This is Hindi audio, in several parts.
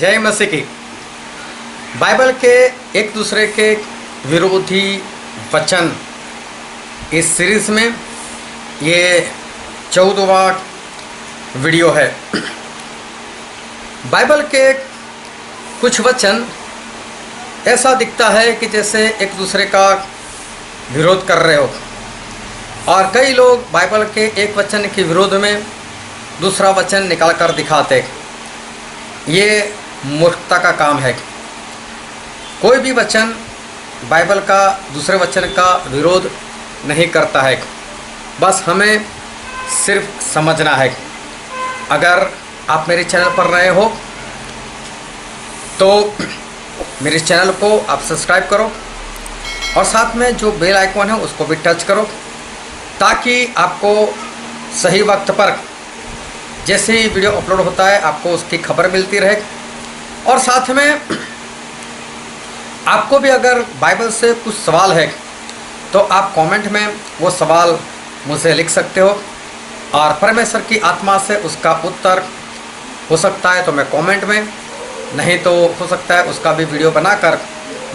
जय मसीह की। बाइबल के एक दूसरे के विरोधी वचन इस सीरीज में ये 14वां वीडियो है। बाइबल के कुछ वचन ऐसा दिखता है कि जैसे एक दूसरे का विरोध कर रहे हो, और कई लोग बाइबल के एक वचन के विरोध में दूसरा वचन निकाल कर दिखाते। ये मूर्खता का काम है। कोई भी वचन बाइबल का दूसरे वचन का विरोध नहीं करता है, बस हमें सिर्फ समझना है। अगर आप मेरे चैनल पर नए हो तो मेरे चैनल को आप सब्सक्राइब करो और साथ में जो बेल आइकॉन है उसको भी टच करो, ताकि आपको सही वक्त पर जैसे ही वीडियो अपलोड होता है आपको उसकी खबर मिलती रहे। और साथ में आपको भी अगर बाइबल से कुछ सवाल है तो आप कमेंट में वो सवाल मुझे लिख सकते हो, और परमेश्वर की आत्मा से उसका उत्तर हो सकता है तो मैं कमेंट में, नहीं तो हो सकता है उसका भी वीडियो बनाकर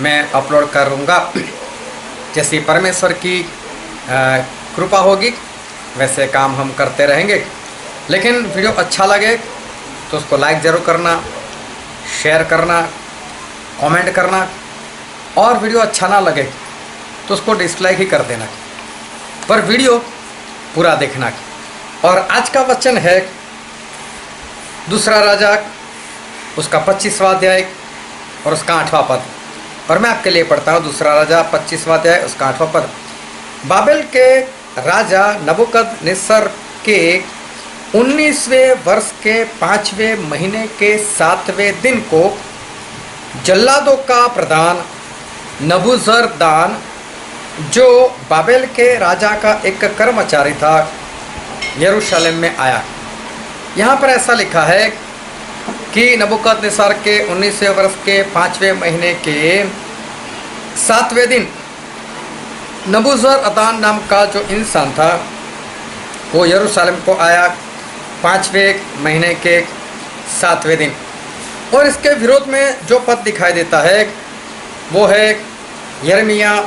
मैं अपलोड करूँगा। जैसी परमेश्वर की कृपा होगी वैसे काम हम करते रहेंगे। लेकिन वीडियो अच्छा लगे तो उसको लाइक ज़रूर करना, शेयर करना, कमेंट करना, और वीडियो अच्छा ना लगे तो उसको डिसलाइक ही कर देना, पर वीडियो पूरा देखना। और आज का वचन है दूसरा राजा उसका 25वां अध्याय और उसका 8वां पद। और मैं आपके लिए पढ़ता हूँ दूसरा राजा 25वां अध्याय उसका 8वां पद। बाबेल के राजा नबूकदनेस्सर के 19वें वर्ष के 5वें महीने के 7वें दिन को जल्लादों का प्रधान नबूजरदान, जो बाबेल के राजा का एक कर्मचारी था, यरूशलेम में आया। यहाँ पर ऐसा लिखा है कि नबूकदनेस्सर के 19वें वर्ष के 5वें महीने के 7वें दिन नबूजरदान नाम का जो इंसान था वो यरूशलेम को आया 5वें महीने के 7वें दिन। और इसके विरोध में जो पद दिखाई देता है वो है यिर्मयाह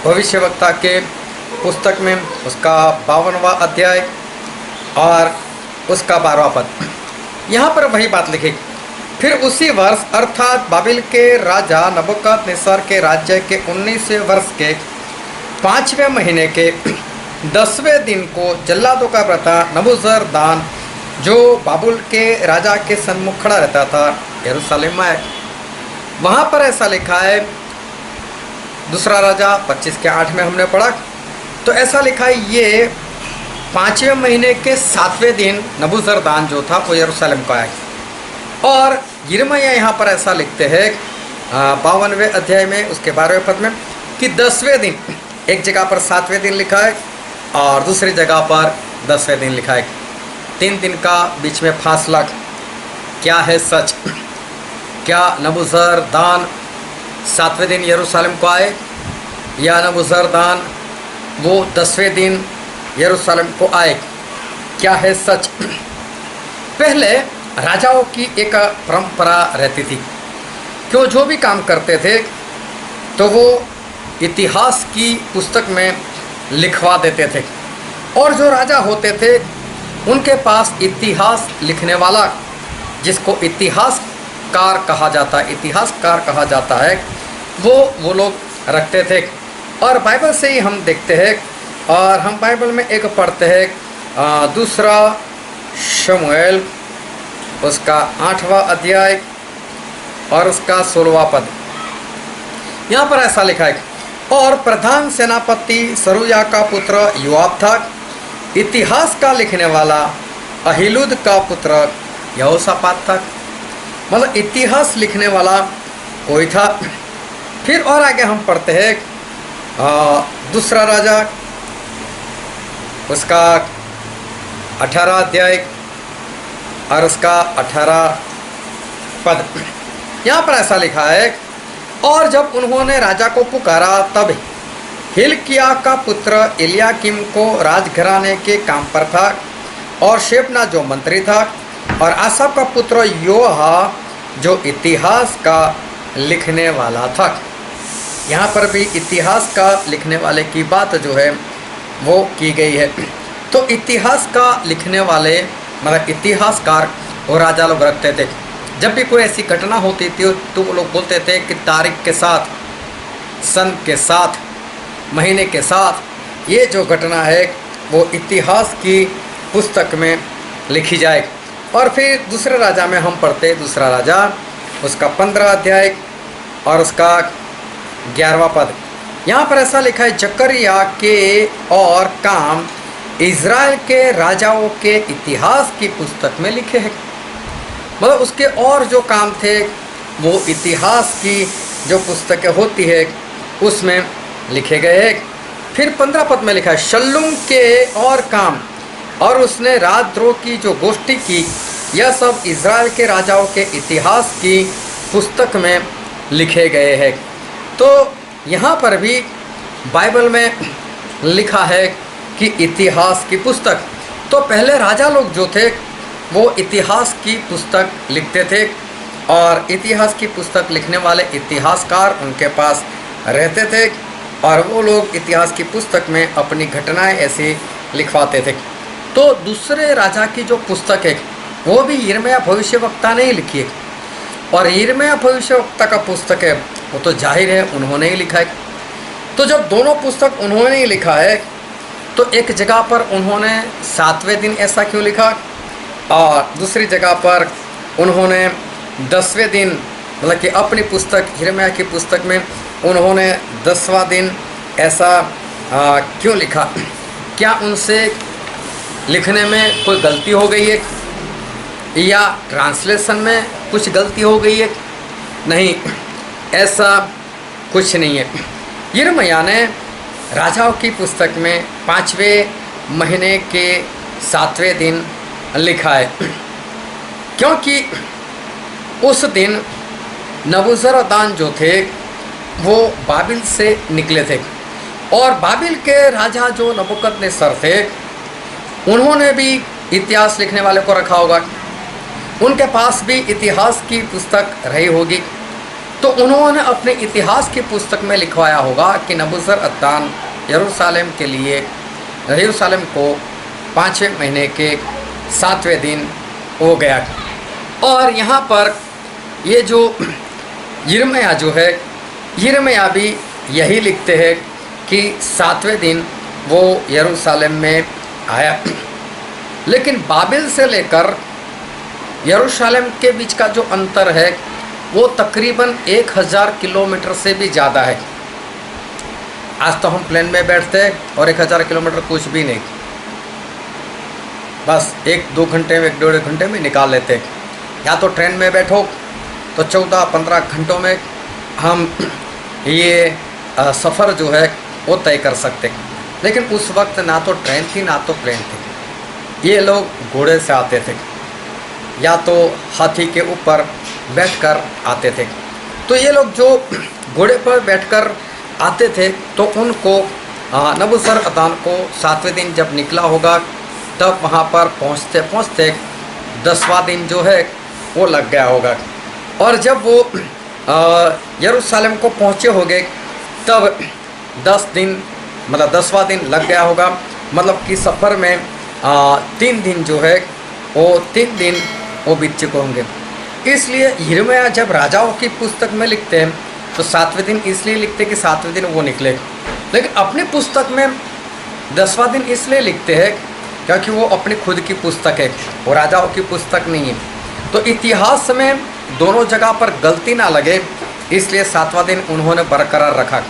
भविष्यवक्ता के पुस्तक में उसका 52वां अध्याय और उसका 12वां पद। यहाँ पर वही बात लिखी। फिर उसी वर्ष अर्थात बाबिल के राजा नबूकदनेस्सर के राज्य के 19वें वर्ष के 5वें महीने के 10वें दिन को जल्लादों का प्रधान नबूजरदान, जो बाबुल के राजा के सन्मुख खड़ा रहता था, यरूशलेम में आया। वहाँ पर ऐसा लिखा है, दूसरा राजा 25 के 8 में हमने पढ़ा, तो ऐसा लिखा है ये 5वें महीने के 7वें दिन नबूजरदान जो था वो यरूशलेम को आया। और यिर्मयाह यहाँ पर ऐसा लिखते हैं 52वें अध्याय में उसके 12वें पद में कि 10वें दिन, एक जगह पर 7वें दिन लिखा है और दूसरी जगह पर 10वें दिन लिखा है। 3 दिन का बीच में फासला। क्या है सच? क्या नबूजरदान 7वें दिन यरूशलेम को आए, या नबूजरदान वो 10वें दिन यरूशलेम को आए? क्या है सच? पहले राजाओं की एक परंपरा रहती थी कि जो भी काम करते थे तो वो इतिहास की पुस्तक में लिखवा देते थे, और जो राजा होते थे उनके पास इतिहास लिखने वाला, जिसको इतिहासकार कहा जाता है, वो लोग रखते थे। और बाइबल से ही हम देखते हैं, और हम बाइबल में एक पढ़ते हैं दूसरा शमूएल उसका 8वां अध्याय और उसका 16वां पद। यहाँ पर ऐसा लिखा है, और प्रधान सेनापति सरूया का पुत्र योआब था, इतिहास का लिखने वाला अहीलूद का पुत्र यहोशापात था। मतलब इतिहास लिखने वाला कोई था। फिर और आगे हम पढ़ते हैं दूसरा राजा उसका 18 अध्याय और उसका 18 पद। यहाँ पर ऐसा लिखा है, और जब उन्होंने राजा को पुकारा तब हिल्किय्याह का पुत्र एलियाकीम को राजघराने के काम पर था, और शेबना जो मंत्री था, और आसाफ का पुत्र योहा जो इतिहास का लिखने वाला था। यहाँ पर भी इतिहास का लिखने वाले की बात जो है वो की गई है। तो इतिहास का लिखने वाले मतलब इतिहासकार और राजा लोग रखते थे। जब भी कोई ऐसी घटना होती थी तो वो लोग बोलते थे कि तारीख के साथ, सन के साथ, महीने के साथ ये जो घटना है वो इतिहास की पुस्तक में लिखी जाए। और फिर दूसरे राजा में हम पढ़ते दूसरा राजा, उसका 15 अध्याय और उसका 11वां पद। यहाँ पर ऐसा लिखा है, जकरिया के और काम इज़राइल के राजाओं के इतिहास की पुस्तक में लिखे हैं। मतलब उसके और जो काम थे वो इतिहास की जो पुस्तकें होती है उसमें लिखे गए हैं। फिर 15 पद में लिखा है, शल्लूम के और काम और उसने राजद्रोह की जो गोष्ठी की, यह सब इज़राइल के राजाओं के इतिहास की पुस्तक में लिखे गए हैं। तो यहाँ पर भी बाइबल में लिखा है कि इतिहास की पुस्तक। तो पहले राजा लोग जो थे वो इतिहास की पुस्तक लिखते थे और इतिहास की पुस्तक लिखने वाले इतिहासकार उनके पास रहते थे और वो लोग इतिहास की पुस्तक में अपनी घटनाएं ऐसे लिखवाते थे। तो दूसरे राजा की जो पुस्तक है वो भी यिर्मयाह भविष्यवक्ता ने ही लिखी है और यिर्मयाह भविष्यवक्ता का पुस्तक है वो तो जाहिर है उन्होंने ही लिखा है। तो जब दोनों पुस्तक उन्होंने ही लिखा है तो एक जगह पर उन्होंने 7वें दिन ऐसा क्यों लिखा और दूसरी जगह पर उन्होंने 10वें दिन, मतलब कि अपनी पुस्तक यिर्मयाह की पुस्तक में उन्होंने 10वां दिन ऐसा क्यों लिखा? क्या उनसे लिखने में कोई गलती हो गई है या ट्रांसलेशन में कुछ गलती हो गई है? नहीं, ऐसा कुछ नहीं है। यिर्मयाह ने राजाओं की पुस्तक में 5वें महीने के 7वें दिन लिखा है, क्योंकि उस दिन नबूजरदान जो थे वो बाबिल से निकले थे और बाबिल के राजा जो नबूकदनेस्सर थे उन्होंने भी इतिहास लिखने वाले को रखा होगा, उनके पास भी इतिहास की पुस्तक रही होगी। तो उन्होंने अपने इतिहास की पुस्तक में लिखवाया होगा कि नबूजरदान यरूशलेम के लिए यरूशलेम को 5वें महीने के 7वें दिन हो गया। और यहाँ पर ये जो यिर्मयाह जो है, यिर्मयाह भी यही लिखते हैं कि 7वें दिन वो यरूशलेम में आया। लेकिन बाबिल से लेकर यरूशलेम के बीच का जो अंतर है वो तकरीबन 1000 किलोमीटर से भी ज़्यादा है। आज तो हम प्लेन में बैठते हैं और 1000 किलोमीटर कुछ भी नहीं, बस 1-2 घंटे में 1-1.5 घंटे में निकाल लेते हैं। या तो ट्रेन में बैठो तो 14-15 घंटों में हम ये सफ़र जो है वो तय कर सकते। लेकिन उस वक्त ना तो ट्रेन थी ना तो प्लेन थी, ये लोग घोड़े से आते थे या तो हाथी के ऊपर बैठकर आते थे। तो ये लोग जो घोड़े पर बैठकर आते थे तो उनको नबूजरदान को 7वें दिन जब निकला होगा तब वहाँ पर पहुँचते पहुँचते 10वां दिन जो है वो लग गया होगा। और जब वो यरूशलेम को पहुँचे होंगे तब 10 दिन मतलब 10वां दिन लग गया होगा। मतलब कि सफ़र में 3 दिन जो है वो 3 दिन वो बीत चुके होंगे। इसलिए यिर्मयाह जब राजाओं की पुस्तक में लिखते हैं तो 7वें दिन इसलिए लिखते हैं कि 7वें दिन वो निकले। लेकिन अपनी पुस्तक में 10वां दिन इसलिए लिखते हैं क्योंकि वो अपनी खुद की पुस्तक है, वो राजाओं की पुस्तक नहीं है। तो इतिहास में दोनों जगह पर गलती ना लगे इसलिए 7वां दिन उन्होंने बरकरार रखा।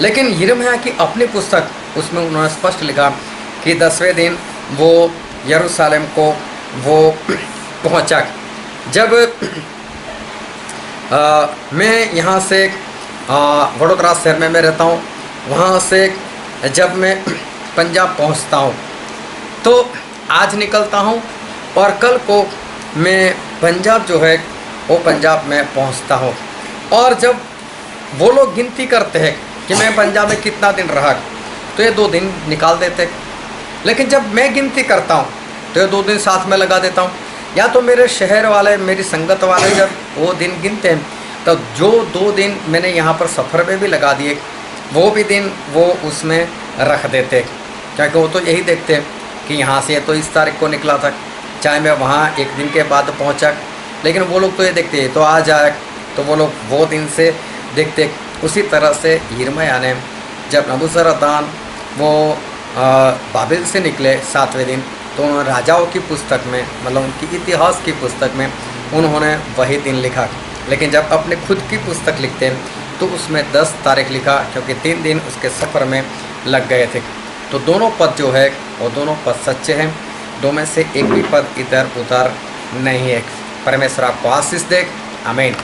लेकिन यिर्मयाह की अपनी पुस्तक उसमें उन्होंने स्पष्ट लिखा कि 10वें दिन वो यरूशलेम को वो पहुंचा। जब मैं यहाँ से वडोदरा शहर में मैं रहता हूँ, वहाँ से जब मैं पंजाब पहुँचता हूँ तो आज निकलता हूँ और कल को मैं पंजाब जो है वो पंजाब में पहुँचता हूँ। और जब वो लोग गिनती करते हैं कि मैं पंजाब में कितना दिन रहा तो ये 2 दिन निकाल देते। लेकिन जब मैं गिनती करता हूँ तो ये 2 दिन साथ में लगा देता हूँ। या तो मेरे शहर वाले, मेरी संगत वाले जब वो दिन गिनते हैं, तो जो 2 दिन मैंने यहाँ पर सफ़र में भी लगा दिए, वो भी दिन वो उसमें रख देते, क्योंकि वो तो यही देखते हैं कि यहाँ से तो इस तारीख को निकला था, चाहे मैं वहाँ 1 दिन के बाद पहुँचा, लेकिन वो लोग तो ये देखते हैं तो आ जाए, तो वो लोग वो दिन से देखते। उसी तरह से यिर्मयाह ने जब नबूजरदान वो बाबिल से निकले 7वें दिन, तो उन्होंने राजाओं की पुस्तक में, मतलब उनकी इतिहास की पुस्तक में उन्होंने वही दिन लिखा। लेकिन जब अपने खुद की पुस्तक लिखते हैं तो उसमें 10 तारीख लिखा, क्योंकि 3 दिन उसके सफ़र में लग गए थे। तो दोनों पद जो है वो दोनों पद सच्चे हैं, दो में से एक भी पद इधर उधर नहीं है। परमेश्वर आपको आशीष दे। आमीन।